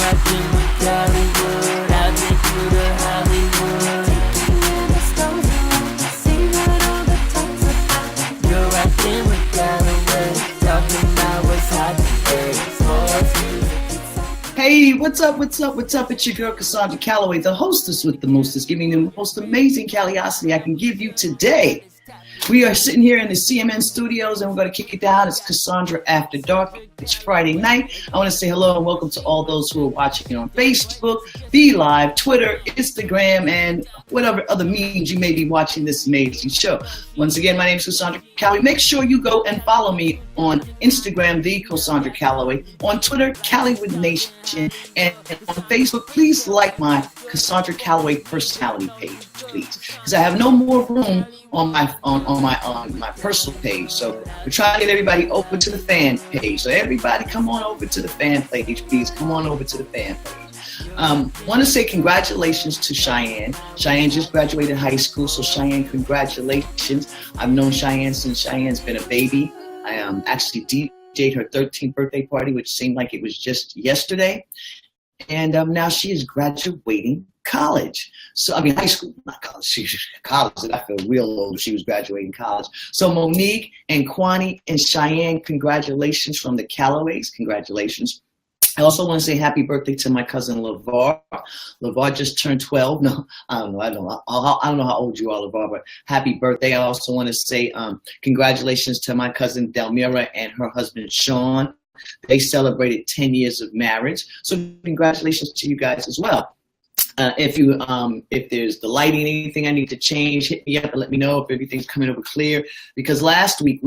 rockin' with Hollywood. I've been through the Hollywood. You're rockin' with Calloway. Talking about what's hot today. Sports music. Hey, what's up? It's your girl, Cosandra Calloway, the hostess with the mostest, giving you the most amazing caliosity I can give you today. We are sitting here in the CMN studios and we're going to kick it down. It's Cosandra After Dark. It's Friday night. I want to say hello and welcome to all those who are watching on Facebook, VLive, Twitter, Instagram, and whatever other means you may be watching this amazing show. Once again, my name is Cosandra Calloway. Make sure you go and follow me on Instagram, the Cosandra Calloway, on Twitter, Calloway Nation, and on Facebook, please like my Cosandra Calloway personality page, please, because I have no more room on my personal page. So we're trying to get everybody over to the fan page. So everybody come on over to the fan page, please. Come on over to the fan page. Want to say congratulations to Cheyenne. Cheyenne just graduated high school, so Cheyenne, congratulations. I've known Cheyenne since Cheyenne's been a baby. I actually DJ'd her 13th birthday party, which seemed like it was just yesterday. And now she is graduating college. So, I mean, high school, not college, she's college, and I feel real old she was graduating college. So Monique and Kwani and Cheyenne, congratulations from the Callaways. Congratulations. I also want to say happy birthday to my cousin LeVar. LeVar just turned 12. No, I don't know how old you are, LeVar, but happy birthday. I also want to say congratulations to my cousin Delmira and her husband Sean. They celebrated 10 years of marriage. So congratulations to you guys as well. If there's the lighting, anything I need to change, hit me up and let me know if everything's coming over clear. Because last week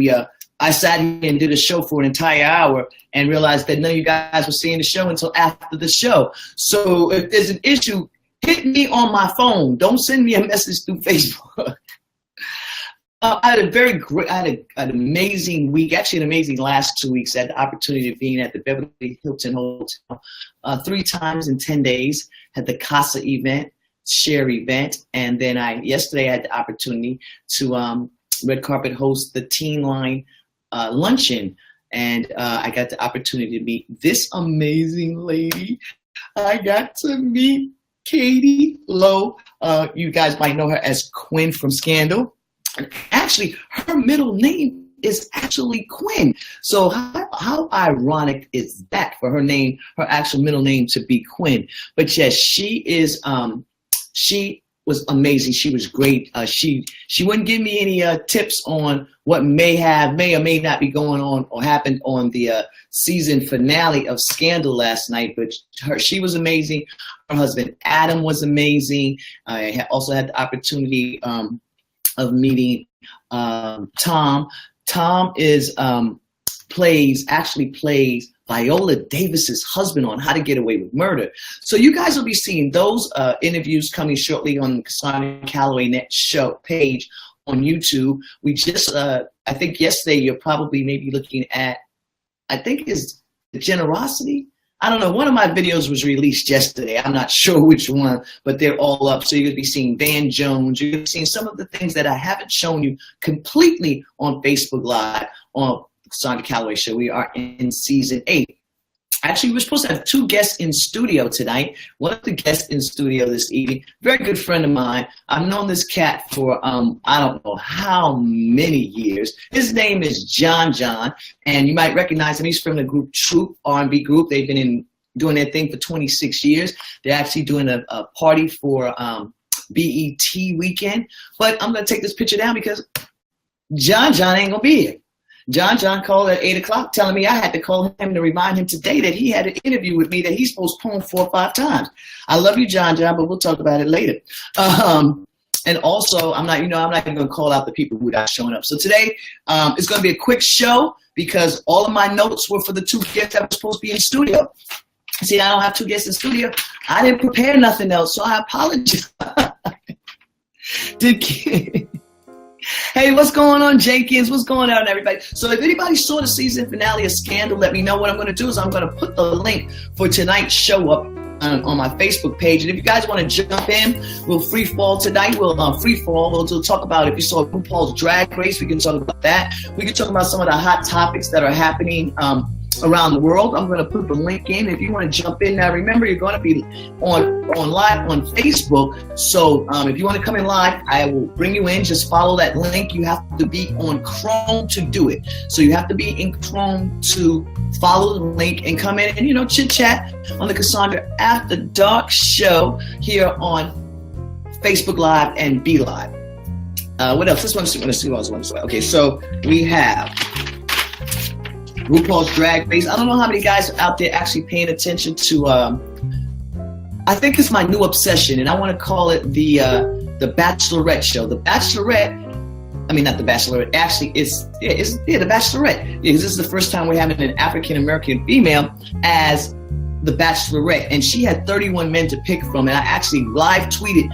I sat here and did a show for an entire hour and realized that none of you guys were seeing the show until after the show. So if there's an issue, hit me on my phone. Don't send me a message through Facebook. I had an amazing week, actually an amazing last 2 weeks. I had the opportunity of being at the Beverly Hilton Hotel 3 times in 10 days, had the CASA event, share event, and then yesterday I had the opportunity to red carpet host the Teen Line luncheon, and I got the opportunity to meet this amazing lady. I got to meet Katie Lowe. You guys might know her as Quinn from Scandal. And actually, her middle name is actually Quinn. So how ironic is that for her actual middle name to be Quinn? But yes, she was amazing. She was great. She wouldn't give me any tips on what may or may not be going on or happened on the season finale of Scandal last night. But she was amazing. Her husband Adam was amazing. I also had the opportunity of meeting Tom. Tom plays Viola Davis's husband on How to Get Away with Murder. So you guys will be seeing those interviews coming shortly on the Cosandra Calloway Net show page on YouTube. We just, I think yesterday you're probably maybe looking at, I think is the Generosity. I don't know. One of my videos was released yesterday. I'm not sure which one, but they're all up. So you're going to be seeing Van Jones. You're going to be seeing some of the things that I haven't shown you completely on Facebook Live on Cosandra Calloway Show. We are in season 8. Actually, we're supposed to have 2 guests in studio tonight. One of the guests in studio this evening, very good friend of mine. I've known this cat for I don't know how many years. His name is John, and you might recognize him. He's from the group Troop, R&B group. They've been doing their thing for 26 years. They're actually doing a party for BET weekend. But I'm going to take this picture down because John ain't going to be here. John called at 8 o'clock telling me I had to call him to remind him today that he had an interview with me that he's postponed 4 or 5 times. I love you, John, but we'll talk about it later. And also, I'm not even going to call out the people who are not showing up. So today, it's going to be a quick show because all of my notes were for the 2 guests that were supposed to be in studio. See, I don't have 2 guests in studio. I didn't prepare nothing else, so I apologize. Hey, what's going on, Jenkins? What's going on, everybody? So if anybody saw the season finale of Scandal, let me know. What I'm going to do is I'm going to put the link for tonight's show up on my Facebook page. And if you guys want to jump in, we'll free fall tonight. We'll free fall. We'll talk about, if you saw RuPaul's Drag Race, we can talk about that. We can talk about some of the hot topics that are happening around the world. I'm going to put the link in if you want to jump in. Now, remember, you're going to be on live on Facebook. So if you want to come in live, I will bring you in. Just follow that link. You have to be on Chrome to do it. So you have to be in Chrome to follow the link and come in and, you know, chit chat on the Cosandra After Dark show here on Facebook Live and Be Live. What else? Let's see what else I want to say. Okay, so we have RuPaul's Drag Race. I don't know how many guys are out there actually paying attention to, I think it's my new obsession, and I want to call it the Bachelorette show. The Bachelorette, I mean, not the Bachelorette, actually it's the Bachelorette. Because this is the first time we're having an African-American female as the Bachelorette, and she had 31 men to pick from, and I actually live tweeted.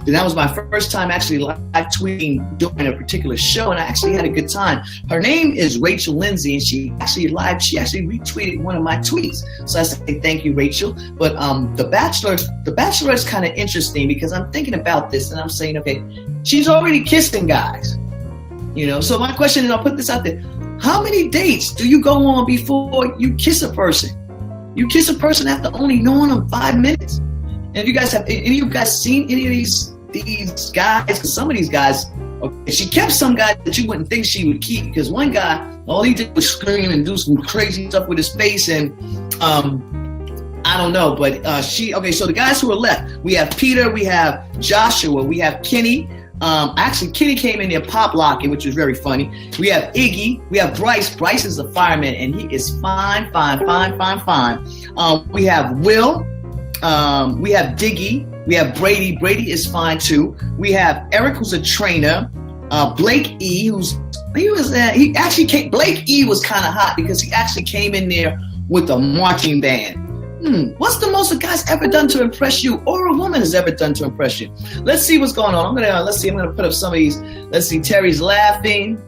And that was my first time actually live tweeting during a particular show, and I actually had a good time. Her name is Rachel Lindsay, and she actually retweeted one of my tweets. So I say thank you, Rachel. But the Bachelorette's kind of interesting because I'm thinking about this and I'm saying, okay, she's already kissing guys, you know. So my question is, I'll put this out there: how many dates do you go on before you kiss a person? You kiss a person after only knowing them 5 minutes. And if you guys have any of you guys seen any of these guys, because some of these guys, okay, she kept some guys that you wouldn't think she would keep, because one guy, all he did was scream and do some crazy stuff with his face, and I don't know, but okay, so the guys who are left, we have Peter, we have Joshua, we have Kenny. Actually, Kenny came in there pop locking, which was very funny. We have Iggy, we have Bryce. Bryce is the fireman, and he is fine. We have Will, we have Diggy. We have Brady. Brady is fine too. We have Eric, who's a trainer. Blake E, Blake E was kind of hot because he actually came in there with a marching band. What's the most a guy's ever done to impress you, or a woman has ever done to impress you? Let's see what's going on. I'm gonna put up some of these. Let's see. Terry's laughing.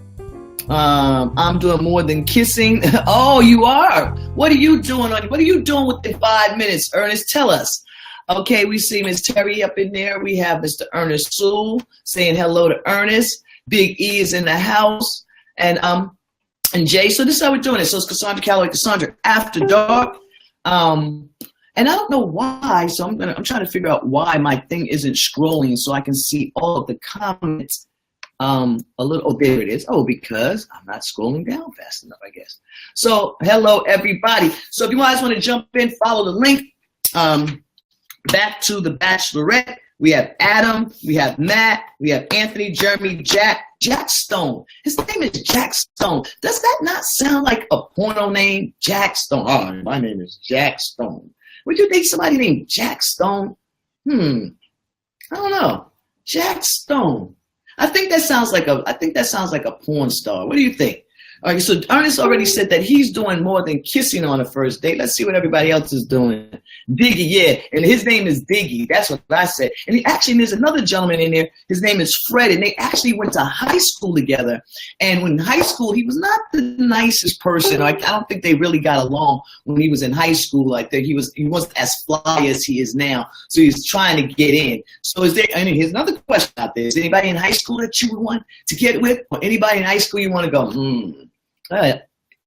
I'm doing more than kissing. Oh, you are. What are you doing within 5 minutes, Ernest? Tell us. Okay, we see Miss Terry up in there. We have Mr. Ernest Sewell saying hello to Ernest. Big E is in the house, and Jay. So this is how we're doing it. So it's Cosandra Calloway, Cosandra After Dark. And I don't know why. So I'm trying to figure out why my thing isn't scrolling so I can see all of the comments. A little. Oh, there it is. Oh, because I'm not scrolling down fast enough, I guess. So hello, everybody. So if you guys want to jump in, follow the link. Back to the Bachelorette, we have Adam, we have Matt, we have Anthony, Jeremy, Jack Stone. His name is Jack Stone. Does that not sound like a porno name? Jack Stone. Oh, my name is Jack Stone. Would you think somebody named Jack Stone? I don't know. Jack Stone. I think that sounds like a porn star. What do you think? All right, so Ernest already said that he's doing more than kissing on a first date. Let's see what everybody else is doing. Diggy, yeah, and his name is Diggy. That's what I said. And there's another gentleman in there. His name is Fred, and they actually went to high school together. And when in high school, he was not the nicest person. I don't think they really got along when he was in high school. Like that, he wasn't as fly as he is now. So he's trying to get in. So here's another question out there. Is anybody in high school that you would want to get with, or anybody in high school you want to go?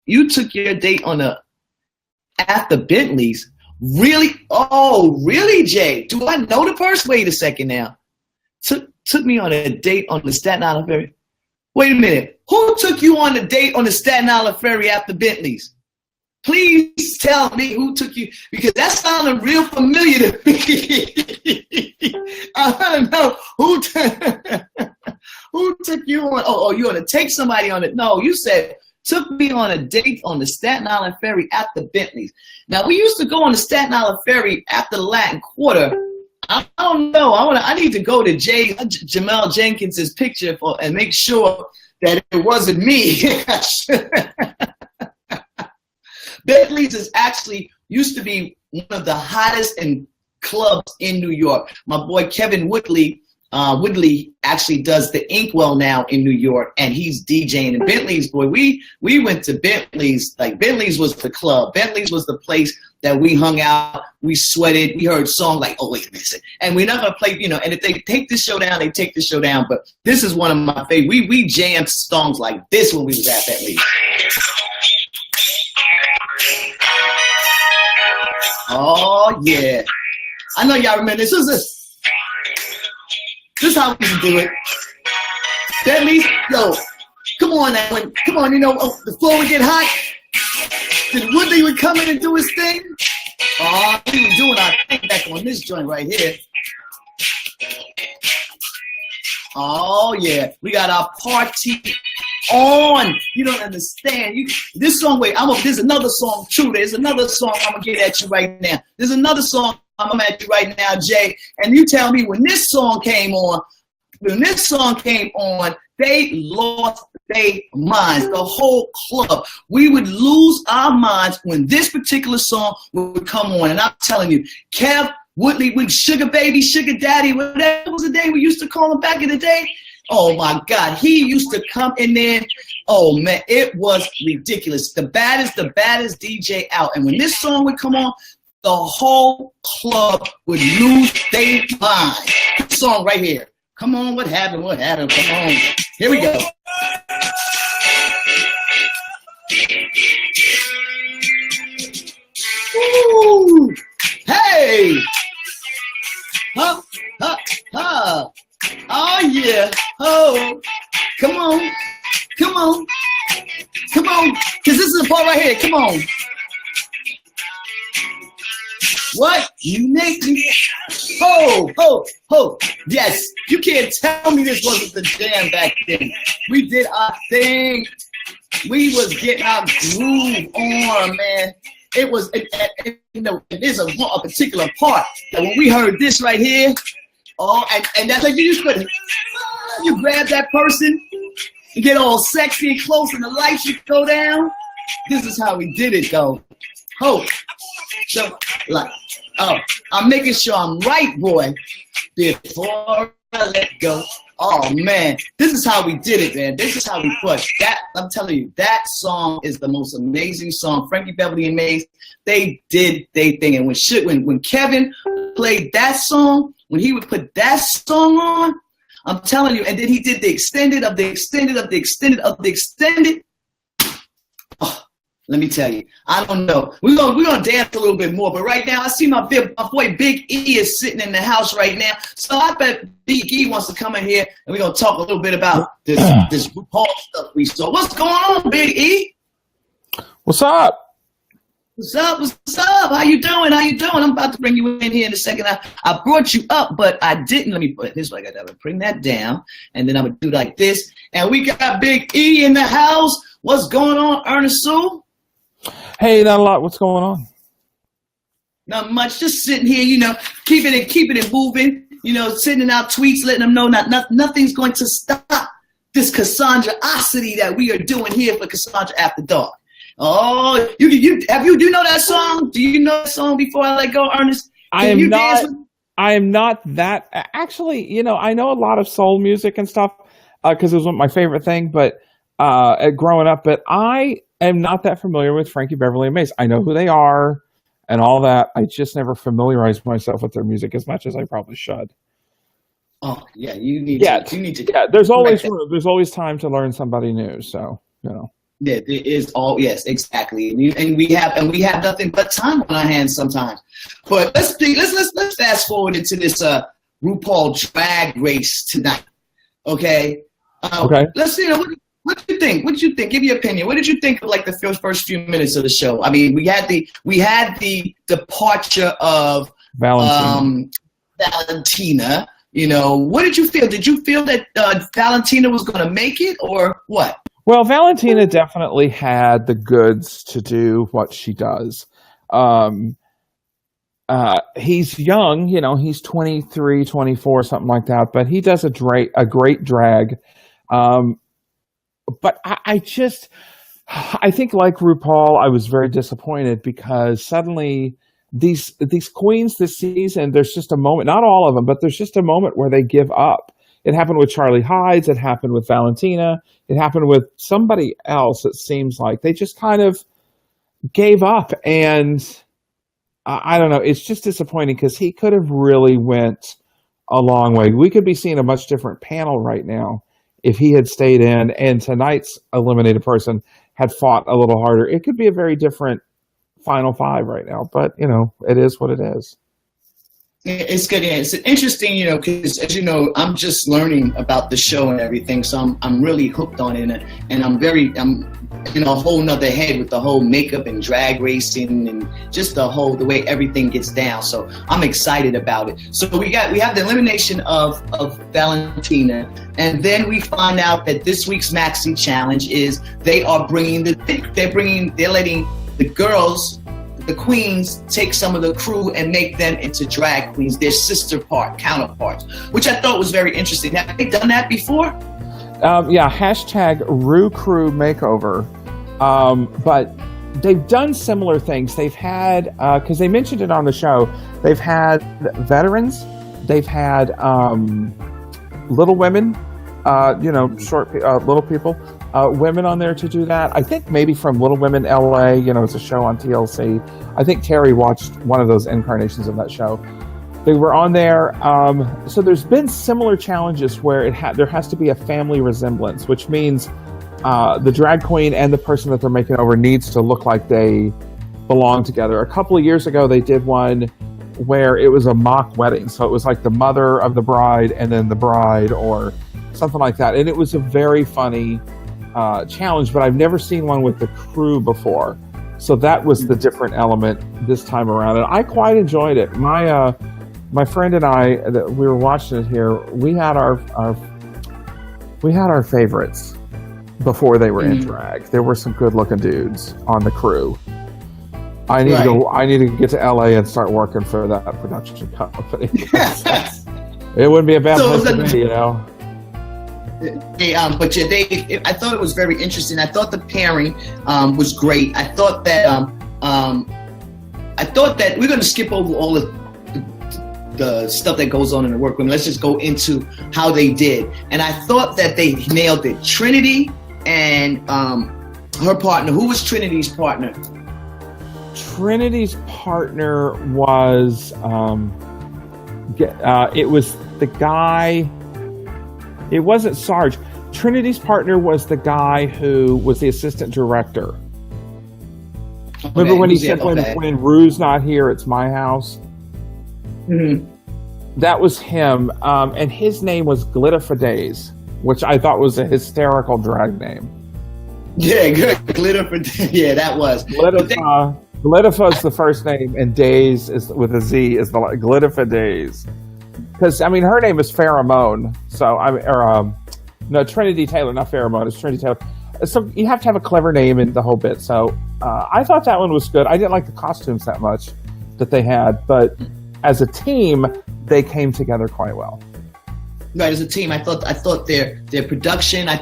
You took your date at the Bentleys. Really? Oh, really, Jay? Do I know the person? Wait a second now. Took me on a date on the Staten Island Ferry. Wait a minute. Who took you on a date on the Staten Island Ferry at the Bentleys? Please tell me who took you, because that sounded real familiar to me. I want to know who took you on. Oh, you want to take somebody on it? No, you said took me on a date on the Staten Island Ferry at the Bentleys. Now, we used to go on the Staten Island Ferry after the Latin Quarter. I don't know. I need to go to Jamel Jenkins's picture and make sure that it wasn't me. Bentleys is actually used to be one of the hottest clubs in New York. My boy Kevin Woodley actually does the Inkwell now in New York, and he's DJing. And Bentleys, boy, we went to Bentleys. Like, Bentleys was the club. Bentleys was the place that we hung out. We sweated. We heard songs like, oh, wait a minute. And we're not going to play, and if they take the show down, they take the show down. But this is one of my favorite. We jammed songs like this when we was at that league. Oh, yeah. I know y'all remember this. This is how we do it. That means, yo, come on now. Come on, the floor would get hot. Then Woodley would come in and do his thing. Oh, we were doing our thing back on this joint right here. Oh, yeah. We got our party on. You don't understand. This song, wait, there's another song, too. There's another song I'm going to get at you right now. There's another song I'm at you right now, Jay. And you tell me when this song came on, they lost their minds, the whole club. We would lose our minds when this particular song would come on. And I'm telling you, Kev Woodley with Sugar Baby, Sugar Daddy, whatever was the day we used to call him back in the day. Oh my God, he used to come in there. Oh man, it was ridiculous. The baddest DJ out. And when this song would come on, the whole club would lose their mind. This song right here. Come on, what happened? Come on. Here we go. Ooh. Hey. Huh. Oh, yeah. Oh. Come on. Because this is the part right here. Come on. What? You make me. Oh. Yes. You can't tell me this wasn't the jam back then. We did our thing. We was getting our groove on, man. It was, there's a particular part that when we heard this right here, and that's like you grab that person, you get all sexy and close, and the lights should go down. This is how we did it, though. So, I'm making sure I'm right, boy, before I let go. Oh, man, this is how we did it, man. This is how we pushed. I'm telling you, that song is the most amazing song. Frankie Beverly and Maze, they did their thing. And when Kevin played that song, when he would put that song on, I'm telling you, and then he did the extended of the extended of the extended of the extended. Oh, let me tell you, I don't know. We're gonna dance a little bit more, but right now I see my boy Big E is sitting in the house right now. So I bet Big E wants to come in here and we're gonna talk a little bit about this RuPaul stuff we saw. What's going on, Big E? What's up? What's up? How you doing? I'm about to bring you in here in a second. I brought you up, but I didn't. Let me put it this way. I gotta bring that down, and then I'm gonna do like this. And we got Big E in the house. What's going on, Ernest Sewell? Hey, not a lot. What's going on? Not much. Just sitting here, keeping it moving. Sending out tweets, letting them know nothing's going to stop this Cosandra-ocity that we are doing here for Cosandra After Dark. Oh, do you know that song? Do you know that song before I let go, Ernest? I am not that. Actually, I know a lot of soul music and stuff because it was my favorite thing. But growing up, but I am not that familiar with Frankie Beverly and Maze. I know who they are and all that. I just never familiarized myself with their music as much as I probably should. Oh yeah, you need to. Yeah, there's always time to learn somebody new. So Yeah, there is yes, exactly, and we have nothing but time on our hands sometimes. But let's fast forward into this RuPaul drag race tonight. Okay. Okay. Let's see. What do you think? Give me your opinion. What did you think of like the first few minutes of the show? I mean, we had the departure of Valentina. What did you feel? Did you feel that Valentina was going to make it, or what? Well, Valentina definitely had the goods to do what she does. He's young, he's 23, 24, something like that, but he does a great drag. But I think like RuPaul, I was very disappointed because suddenly these queens this season, there's just a moment, not all of them, but there's just a moment where they give up. It happened with Charlie Hides. It happened with Valentina. It happened with somebody else. It seems like they just kind of gave up. And I don't know. It's just disappointing because he could have really went a long way. We could be seeing a much different panel right now if he had stayed in and tonight's eliminated person had fought a little harder. It could be a very different final five right now. But it is what it is. It's good. Yeah, it's interesting, because as you know, I'm just learning about the show and everything, so I'm really hooked on it, and I'm in a whole nother head with the whole makeup and drag racing and just the way everything gets down. So I'm excited about it. So we have the elimination of Valentina, and then we find out that this week's Maxi Challenge is they're letting the girls, the queens, take some of the crew and make them into drag queens, their counterparts, which I thought was very interesting. Have they done that before? Yeah, hashtag Ru Crew Makeover. But they've done similar things. They've had, because they mentioned it on the show, they've had veterans, they've had Little Women, short, little people, women on there to do that. I think maybe from Little Women LA, it's a show on TLC. I think Terry watched one of those incarnations of that show. They were on there. So there's been similar challenges where there has to be a family resemblance, which means the drag queen and the person that they're making over needs to look like they belong together. A couple of years ago, they did one where it was a mock wedding. So it was like the mother of the bride and then the bride or something like that. And it was a very funny challenge, but I've never seen one with the crew before. So that was the different element this time around. And I quite enjoyed it. My friend and I, we were watching it here. We had our favorites before they were in drag. There were some good-looking dudes on the crew. I need to get to LA and start working for that production company. It wouldn't be a bad place to be, I thought it was very interesting. I thought the pairing was great. I thought that we're going to skip over all the stuff that goes on in the workroom. Let's just go into how they did. And I thought that they nailed it. Trinity and her partner. Who was Trinity's partner? Trinity's partner was it was the guy. It wasn't Sarge. Trinity's partner was the guy who was the assistant director. Remember when he said, when Rue's not here, it's my house? Mm-hmm. That was him. And his name was Glitterfadaze, which I thought was a hysterical drag name. Yeah, good. Glitterfadaze. Yeah, that was. Glitterfa's the first name, and Daze is with a Z is the Glitterfadaze. Because her name is Pheromone, so Trinity Taylor, not Pheromone, it's Trinity Taylor. So you have to have a clever name in the whole bit. So I thought that one was good. I didn't like the costumes that much that they had, but as a team, they came together quite well. Right, as a team, I thought their production, I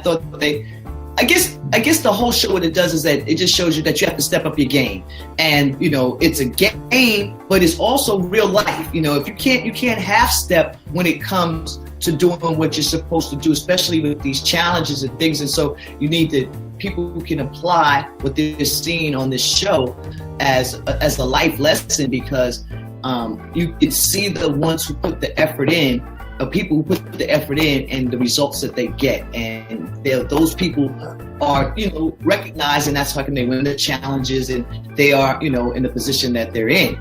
guess the whole show, what it does is that it just shows you that you have to step up your game. And, it's a game, but it's also real life. If you can't half step when it comes to doing what you're supposed to do, especially with these challenges and things. And so you need people who can apply what they're seeing on this show as a life lesson, because you can see the ones who put the effort in, people who put the effort in and the results that they get. And those people are, recognized, and that's how can they win the challenges, and they are, in the position that they're in.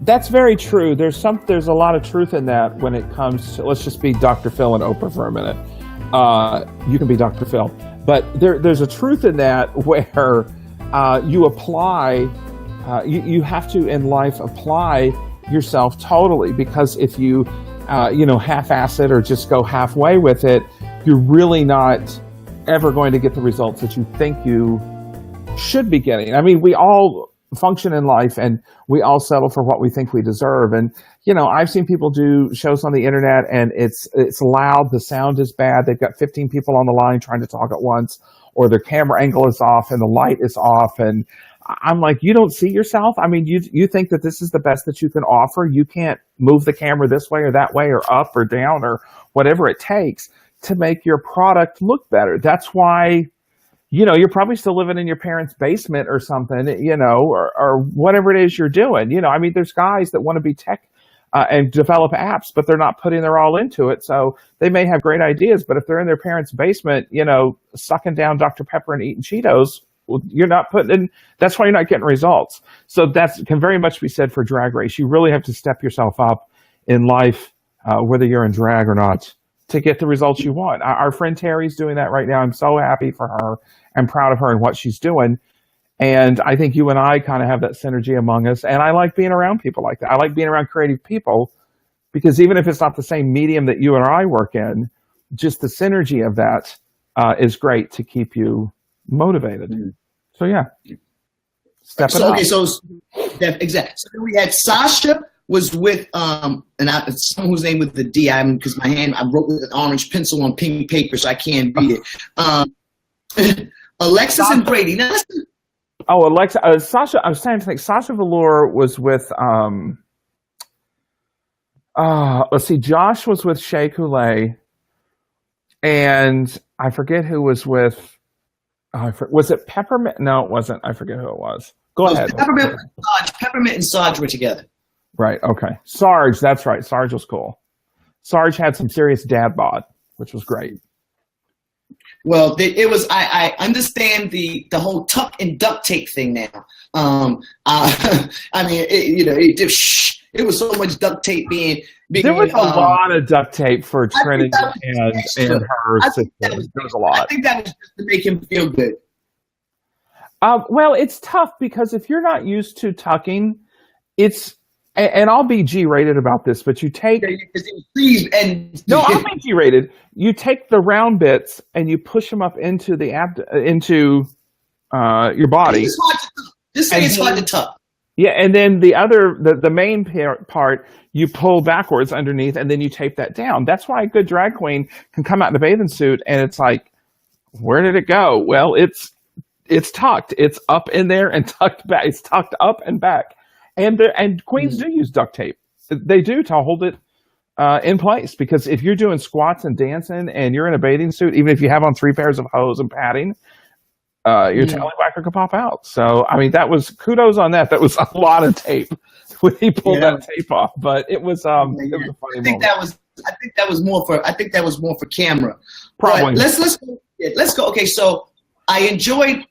That's very true. There's a lot of truth in that when it comes to, let's just be Dr. Phil and Oprah for a minute. You can be Dr. Phil. But there's a truth in that where you apply, you have to in life apply yourself totally, because if you half-ass it or just go halfway with it, you're really not ever going to get the results that you think you should be getting. We all function in life and we all settle for what we think we deserve. And, I've seen people do shows on the internet and it's loud, the sound is bad, they've got 15 people on the line trying to talk at once, or their camera angle is off and the light is off. And I'm like, you don't see yourself? You think that this is the best that you can offer? You can't move the camera this way or that way or up or down or whatever it takes to make your product look better. That's why, you're probably still living in your parents' basement or something, or whatever it is you're doing. There's guys that want to be tech and develop apps, but they're not putting their all into it. So they may have great ideas, but if they're in their parents' basement, sucking down Dr. Pepper and eating Cheetos, you're not putting in, that's why you're not getting results. So that can very much be said for Drag Race. You really have to step yourself up in life, whether you're in drag or not, to get the results you want. Our friend Terry's doing that right now. I'm so happy for her. I'm proud of her and what she's doing. And I think you and I kind of have that synergy among us. And I like being around people like that. I like being around creative people because even if it's not the same medium that you and I work in, just the synergy of that is great to keep you motivated. So yeah, step it up. Okay, so exactly. So then we had Sasha was with someone whose name with the D. Because my hand, I wrote with an orange pencil on pink paper, so I can't read it. Alexis and Brady. Now, Sasha. I was trying to think. Sasha Velour was with. Let's see. Josh was with Shea Coulee, and I forget who was with. Was it Peppermint? No, it wasn't. I forget who it was. Go ahead. Peppermint and Sarge were together. Right. Okay. Sarge. That's right. Sarge was cool. Sarge had some serious dad bod, which was great. Well, it was. I understand the whole tuck and duct tape thing now. I mean, it was so much duct tape being there was a lot of duct tape for Trinity and her sister. There was a lot. I think that was just to make him feel good. Well, it's tough because if you're not used to tucking, it's and I'll be G-rated about this, but you take I'll be G-rated. You take the round bits and you push them up into the into your body. Just say it's hard to tuck. Yeah, and then the main part, you pull backwards underneath, and then you tape that down. That's why a good drag queen can come out in a bathing suit, and it's like, where did it go? Well, it's tucked. It's up in there and tucked back. It's tucked up and back. And queens do use duct tape. They do to hold it in place, because if you're doing squats and dancing and you're in a bathing suit, even if you have on 3 pairs of hose and padding, your tallywhacker could pop out. So, I mean, that was kudos on that. That was a lot of tape when he pulled that tape off. But it was, it was a funny moment. I think that was more for camera. Probably. But let's go. Okay, so I enjoyed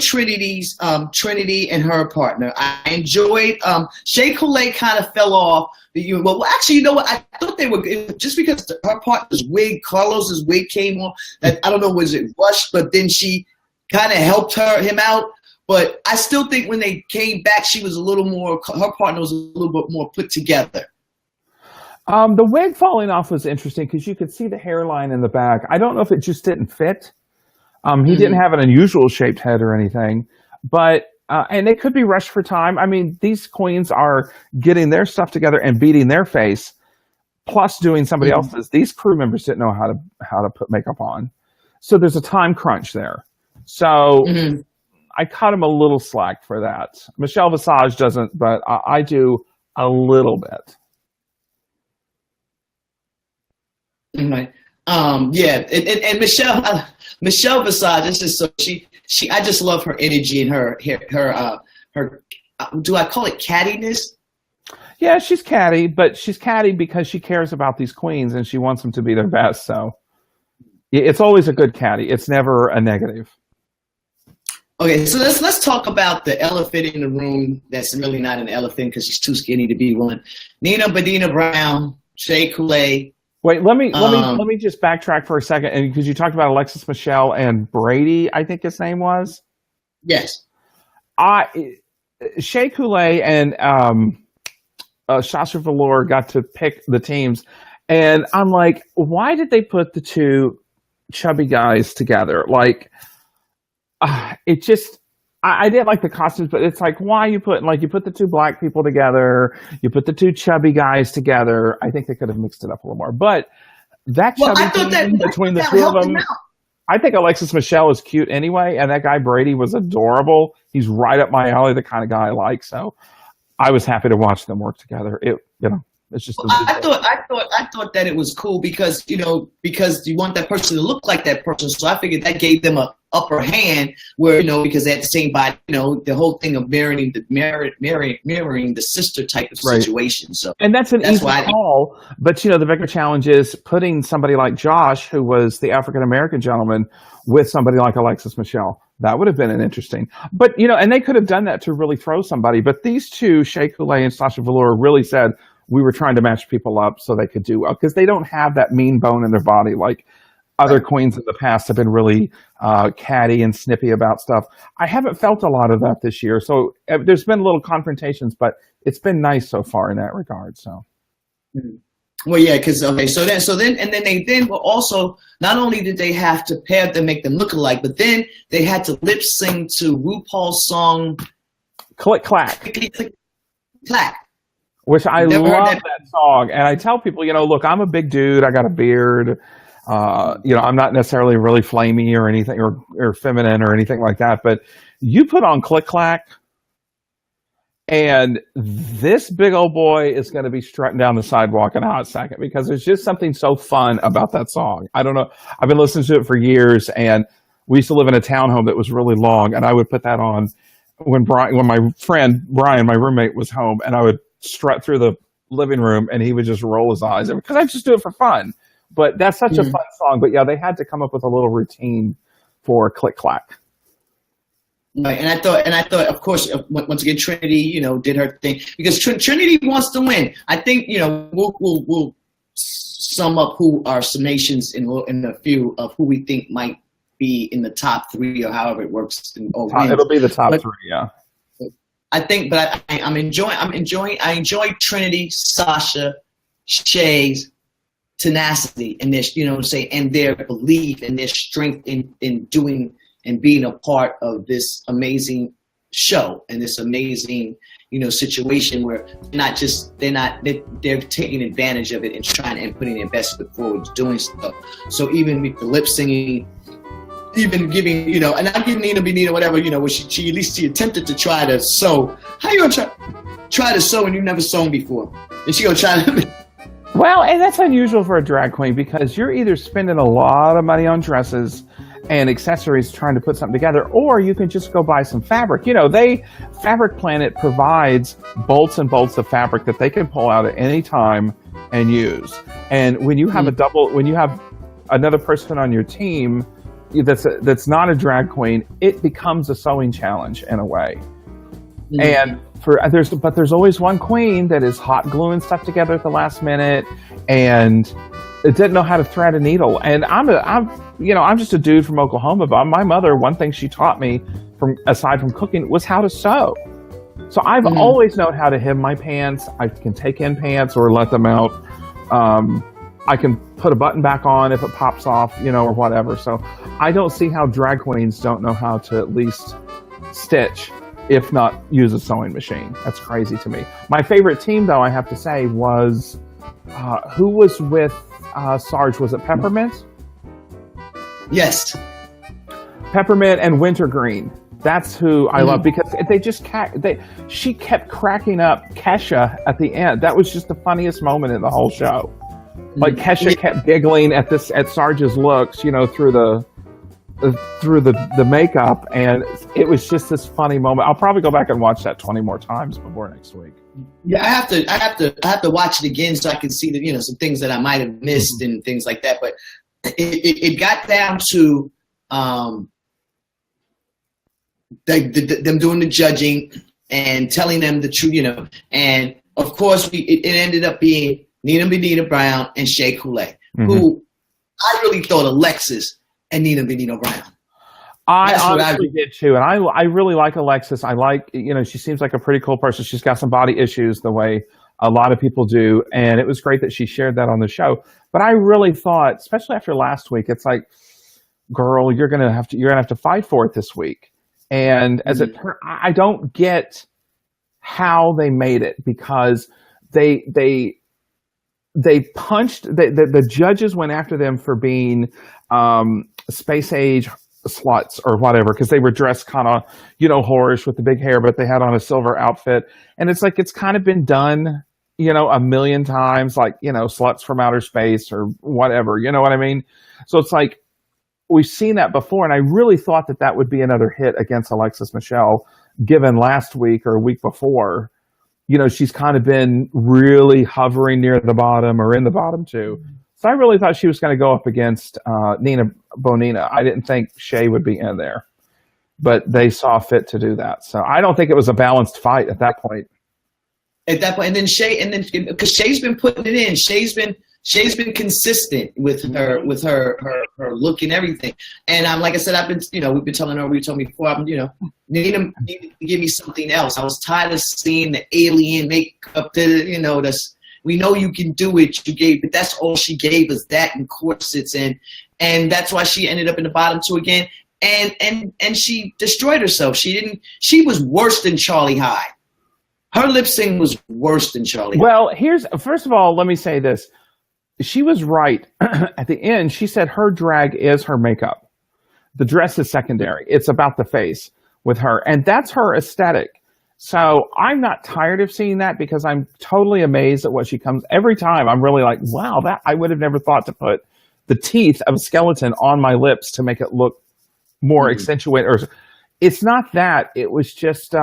Trinity's Trinity and her partner. I enjoyed Shea Coulee kind of fell off. Well, actually, you know what? I thought they were just because her partner's wig, Carlos's wig came on. I don't know, was it rushed? But then she kind of helped him out. But I still think when they came back, she was her partner was a little bit more put together. The wig falling off was interesting because you could see the hairline in the back. I don't know if it just didn't fit. He didn't have an unusual shaped head or anything, but and it could be rushed for time. I mean, these queens are getting their stuff together and beating their face, plus doing somebody else's. These crew members didn't know how to put makeup on, so there's a time crunch there. So I cut him a little slack for that. Michelle Visage doesn't, but I do a little bit. Right. And Michelle Visage, it's just so I just love her energy and her do I call it cattiness? Yeah, she's catty, but she's catty because she cares about these queens and she wants them to be their best. So it's always a good catty. It's never a negative. Okay, so let's talk about the elephant in the room. That's really not an elephant because she's too skinny to be one. Nina Bodina Brown, Shea Coulee. Wait, let me just backtrack for a second, and because you talked about Alexis Michelle and Brady, I think his name was. Yes. Shea Coulee and Sasha Velour got to pick the teams, and I'm like, why did they put the two chubby guys together? Like, it just. I didn't like the costumes, but it's like, why you put the two black people together, you put the two chubby guys together. I think they could have mixed it up a little more. But between the two of them, I think Alexis Michelle is cute anyway, and that guy Brady was adorable. He's right up my alley, the kind of guy I like. So I was happy to watch them work together. It's just. I thought that it was cool because you want that person to look like that person. So I figured that gave them a upper hand where because they had the same body. The whole thing of marrying the sister type of situation. So and that's easy call. But the bigger challenge is putting somebody like Josh, who was the African American gentleman, with somebody like Alexis Michelle. That would have been an interesting, but and they could have done that to really throw somebody. But these two, Shea Coulee and Sasha Velour, really said we were trying to match people up so they could do well because they don't have that mean bone in their body like other queens in the past have been really catty and snippy about stuff. I haven't felt a lot of that this year, so there's been little confrontations, but it's been nice so far in that regard. So. Well, yeah, because they were also, not only did they have to pair them, make them look alike, but then they had to lip sync to RuPaul's song "Click Clack," Click, Click, Clack, which I love that song. And I tell people, look, I'm a big dude. I got a beard. I'm not necessarily really flamey or anything or feminine or anything like that. But you put on "Click Clack," and this big old boy is going to be strutting down the sidewalk in a hot second because there's just something so fun about that song. I don't know. I've been listening to it for years, and we used to live in a townhome that was really long, and I would put that on when my friend Brian, my roommate, was home, and I would strut through the living room, and he would just roll his eyes because I just do it for fun. But that's such a fun song. But yeah, they had to come up with a little routine for Click Clack. Right, and I thought, of course, once again, Trinity, did her thing because Trinity wants to win. I think, we'll sum up who our summations in a few of who we think might be in the top 3 or however it works. It'll be the top 3, yeah. I think, but I enjoy Trinity, Sasha, Shay's tenacity and their, and their belief and their strength in doing and being a part of this amazing show and this amazing, situation where they're taking advantage of it and trying and putting their best foot forward doing stuff. So even with the lip singing, even giving, and not giving Nina whatever, where she at least she attempted to try to sew. How you gonna try to sew when you've never sewn before? And she gonna try to. Well, and that's unusual for a drag queen because you're either spending a lot of money on dresses and accessories trying to put something together, or you can just go buy some fabric. Fabric Planet provides bolts and bolts of fabric that they can pull out at any time and use. And when you have when you have another person on your team that's not a drag queen, it becomes a sewing challenge in a way. And there's always one queen that is hot gluing stuff together at the last minute and it didn't know how to thread a needle. And I'm just a dude from Oklahoma, but my mother, one thing she taught me aside from cooking was how to sew. So I've always known how to hem my pants. I can take in pants or let them out. I can put a button back on if it pops off, or whatever. So I don't see how drag queens don't know how to at least stitch, if not use a sewing machine. That's crazy to me. My favorite team, though, I have to say, was who was with Sarge? Was it Peppermint? Yes. Peppermint and Wintergreen. That's who I love because she kept cracking up Kesha at the end. That was just the funniest moment in the whole show. Like Kesha kept giggling at Sarge's looks, through the makeup, and it was just this funny moment. I'll probably go back and watch that 20 more times before next week. Yeah, I have to watch it again so I can see that some things that I might have missed and things like that. But it got down to them doing the judging and telling them the truth, and of course it ended up being Nina Brown and Shea Coulee, who I really thought Alexis and Nina Brown. I honestly did too, and I really like Alexis. I like, she seems like a pretty cool person. She's got some body issues the way a lot of people do, and it was great that she shared that on the show. But I really thought, especially after last week, it's like, girl, you're gonna have to fight for it this week. And as it turned, I don't get how they made it because they punched the judges went after them for being space age sluts or whatever because they were dressed kind of whorish with the big hair, but they had on a silver outfit, and it's like it's kind of been done a million times, like sluts from outer space or whatever, you know what I mean? So it's like we've seen that before, and I really thought that would be another hit against Alexis Michelle, given last week or a week before. She's kind of been really hovering near the bottom or in the bottom too. So I really thought she was going to go up against Nina Bonina. I didn't think Shea would be in there. but they saw fit to do that. So I don't think it was a balanced fight at that point. At that point, and then Shay, and then because Shay's been putting it in, Shay's been consistent with her look and everything. And I'm like I said, I've been, we've been telling her, you told me before, Nina needed to give me something else. I was tired of seeing the alien makeup, that's, we know you can do it. But that's all she gave us, that and corsets, and that's why she ended up in the bottom two again. And she destroyed herself. She was worse than Charlie Hyde. Her lip sync was worse than Charlie. Well, first of all, let me say this. She was right. At the end, she said her drag is her makeup. The dress is secondary. It's about the face with her. And that's her aesthetic. So I'm not tired of seeing that because I'm totally amazed at what she comes. Every time I'm really like, wow, that I would have never thought to put the teeth of a skeleton on my lips to make it look more accentuated. Or it's not that. It was just...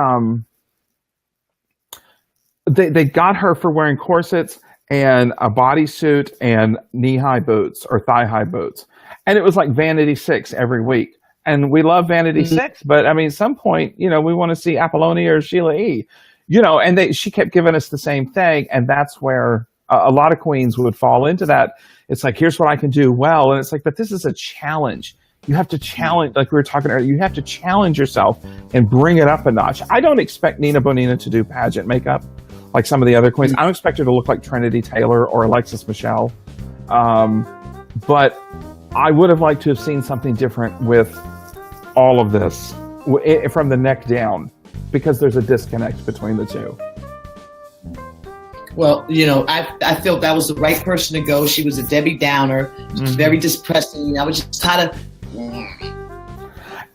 They got her for wearing corsets and a bodysuit and knee-high boots or thigh-high boots. And it was like Vanity 6 every week. And we love Vanity 6, but I mean, at some point, we want to see Apollonia or Sheila E. And she kept giving us the same thing. And that's where a lot of queens would fall into that. It's like, here's what I can do well. And it's like, but this is a challenge. You have to challenge, like we were talking earlier, you have to challenge yourself and bring it up a notch. I don't expect Nina Bonina to do pageant makeup like some of the other queens. I don't expect her to look like Trinity Taylor or Alexis Michelle. But I would have liked to have seen something different with all of this from the neck down, because there's a disconnect between the two. Well, I felt that was the right person to go. She was a Debbie Downer, very depressing. I was just tired of...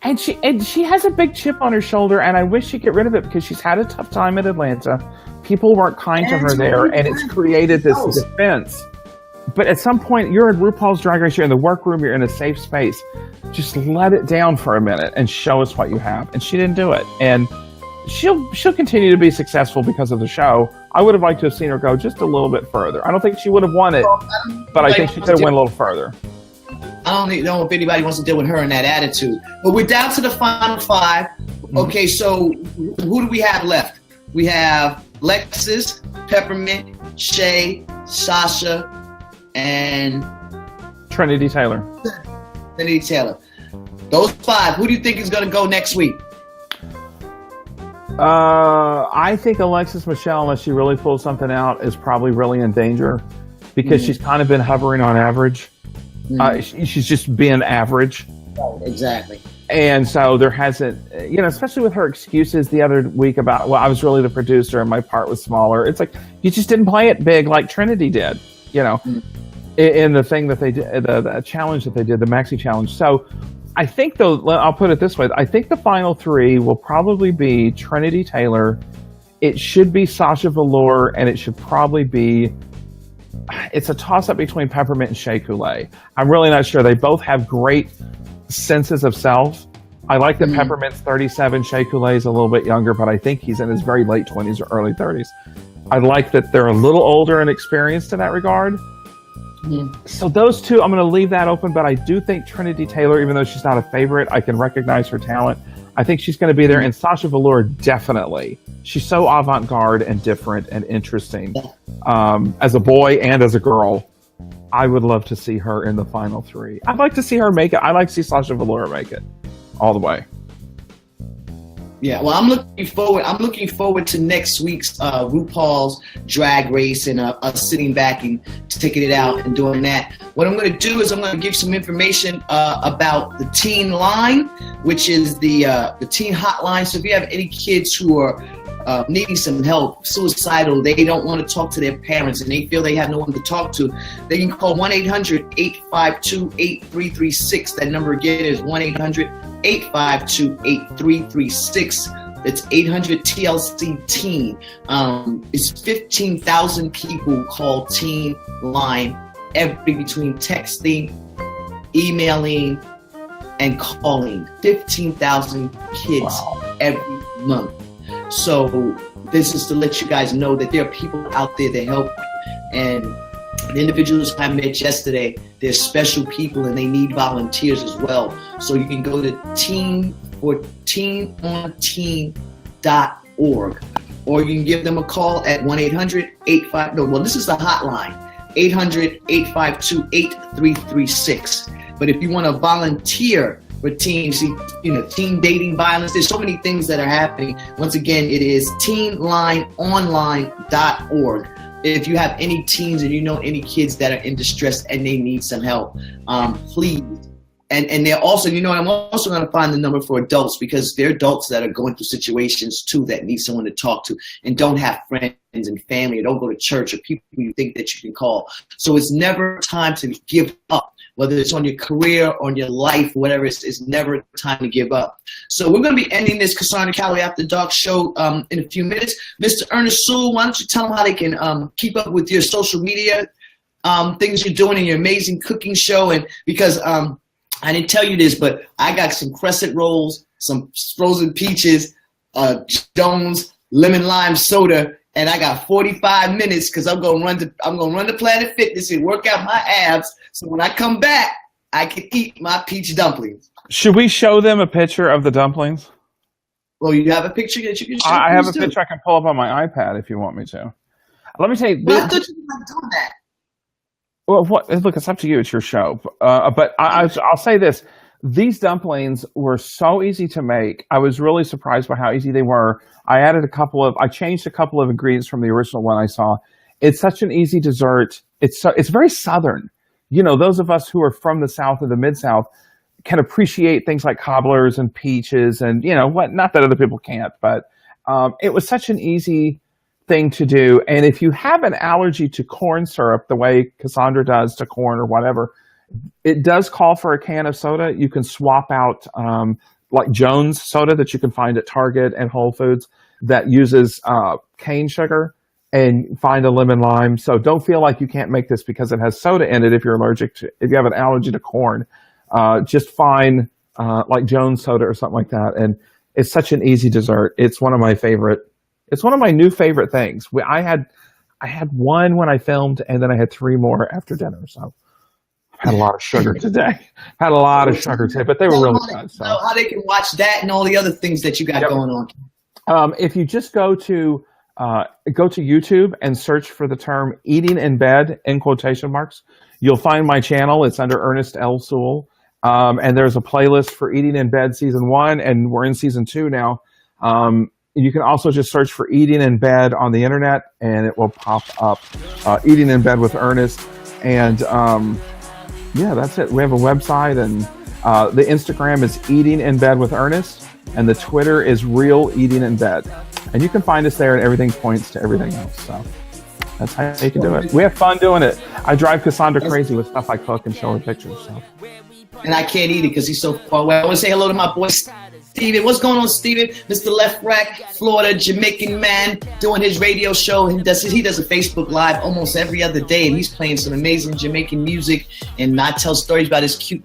And she has a big chip on her shoulder, and I wish she'd get rid of it because she's had a tough time in Atlanta. People weren't kind to her there, and it's created this defense. But at some point, you're in RuPaul's Drag Race, you're in the workroom, you're in a safe space. Just let it down for a minute and show us what you have. And she didn't do it. And she'll continue to be successful because of the show. I would have liked to have seen her go just a little bit further. I don't think she would have won it, but I think she could have went a little further. I don't know if anybody wants to deal with her in that attitude. But we're down to the final five. Okay, so who do we have left? We have Lexus, Peppermint, Shay, Sasha, and... Trinity Taylor. Trinity Taylor. Those five, who do you think is going to go next week? I think Alexis Michelle, unless she really pulls something out, is probably really in danger because she's kind of been hovering on average. She's just been average. Oh, exactly. And so there hasn't, especially with her excuses the other week about, well, I was really the producer and my part was smaller. It's like, you just didn't play it big like Trinity did, in the thing that they did, the challenge that they did, the Maxi Challenge. So I think, though, I'll put it this way. I think the final three will probably be Trinity Taylor. It should be Sasha Velour, and it should probably be, it's a toss-up between Peppermint and Shea Coulee. I'm really not sure. They both have great senses of self. I like that Peppermint's 37, Shea Coulee is a little bit younger, but I think he's in his very late 20s or early 30s. I like that they're a little older and experienced in that regard. So those two, I'm going to leave that open, but I do think Trinity Taylor, even though she's not a favorite, I can recognize her talent. I think she's going to be there, and Sasha Velour, definitely. She's so avant-garde and different and interesting. As a boy and as a girl, I would love to see her in the final three. I'd like to see her make it. I'd like to see Sasha Velour make it all the way. Yeah, well, I'm looking forward to next week's RuPaul's Drag Race and us sitting back and taking it out and doing that. What I'm going to do is I'm going to give some information about the teen line, which is the teen hotline. So if you have any kids who are needing some help, suicidal, they don't want to talk to their parents and they feel they have no one to talk to, they can call 1-800-852-8336. That number again is 1-800-852-8336. It's 800-TLC-TEEN. It's 15,000 people call Teen Line between texting, emailing, and calling. 15,000 kids every month. So this is to let you guys know that there are people out there that help. And the individuals I met yesterday, they're special people and they need volunteers as well. So you can go to or teenonteen.org. Or you can give them a call at 1-800-85, no, well, this is the hotline, 800-852-8336. But if you want to volunteer for teens, teen dating violence, there's so many things that are happening. Once again, it is teenlineonline.org. If you have any teens and you know any kids that are in distress and they need some help, please. And they're also, I'm also going to find the number for adults, because there are adults that are going through situations too that need someone to talk to and don't have friends and family, or don't go to church, or people you think that you can call. So it's never time to give up, whether it's on your career, on your life, whatever. It's never time to give up. So we're going to be ending this Cosandra Calloway After Dark show in a few minutes. Mr. Ernest Sewell, why don't you tell them how they can keep up with your social media, things you're doing in your amazing cooking show, and because I didn't tell you this, but I got some crescent rolls, some frozen peaches, Jones lemon lime soda, and I got 45 minutes because I'm gonna run to Planet Fitness and work out my abs. So when I come back, I can eat my peach dumplings. Should we show them a picture of the dumplings? Well, you have a picture that you can show. I have a picture I can pull up on my iPad if you want me to. Let me tell you. Well, I thought you were not doing that. Well, look, it's up to you. It's your show. But I'll say this. These dumplings were so easy to make. I was really surprised by how easy they were. I changed a couple of ingredients from the original one I saw. It's such an easy dessert. It's very Southern. Those of us who are from the South and the Mid-South can appreciate things like cobblers and peaches and, not that other people can't, but it was such an easy thing to do. And if you have an allergy to corn syrup, the way Cosandra does to corn or whatever, it does call for a can of soda. You can swap out like Jones soda that you can find at Target and Whole Foods that uses cane sugar, and find a lemon lime. So don't feel like you can't make this because it has soda in it if you have an allergy to corn. Just find like Jones soda or something like that. And it's such an easy dessert. It's one of my new favorite things. I had one when I filmed, and then I had 3 more after dinner. So I've had a lot of sugar today. But they were really good. So how they can watch that and all the other things that you got going on. If you just go to YouTube and search for the term "eating in bed" in quotation marks, you'll find my channel. It's under Ernest L. Sewell, and there's a playlist for "Eating in Bed" season 1, and we're in season 2 now. You can also just search for Eating in Bed on the internet, and it will pop up. Eating in Bed with Ernest. And that's it. We have a website, and the Instagram is Eating in Bed with Ernest, and the Twitter is Real Eating in Bed. And you can find us there, and everything points to everything else. So that's how you can do it. We have fun doing it. I drive Cosandra crazy with stuff I cook and show her pictures. So. And I can't eat it because he's so far away. I want to say hello to my boy Steven. What's going on, Steven? Mr. Left Rack, Florida, Jamaican man, doing his radio show. He does a Facebook Live almost every other day, and he's playing some amazing Jamaican music, and I tell stories about his cute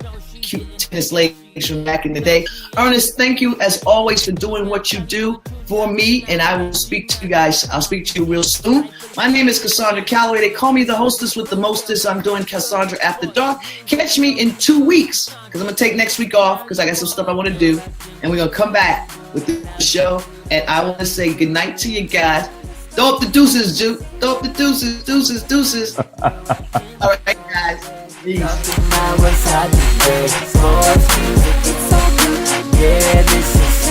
tennis legs from back in the day. Ernest, thank you as always for doing what you do for me, and I will speak to you guys. I'll speak to you real soon. My name is Cosandra Calloway. They call me the hostess with the mostest. I'm doing Cosandra After Dark. Catch me in 2 weeks, because I'm going to take next week off because I got some stuff I want to do, and we're going to come back with the show, and I want to say good night to you guys. Throw up the deuces, Juke. Throw up the deuces, deuces, deuces. All right, guys. Peace. I was hot today. Sports music, it's so good. Yeah, this is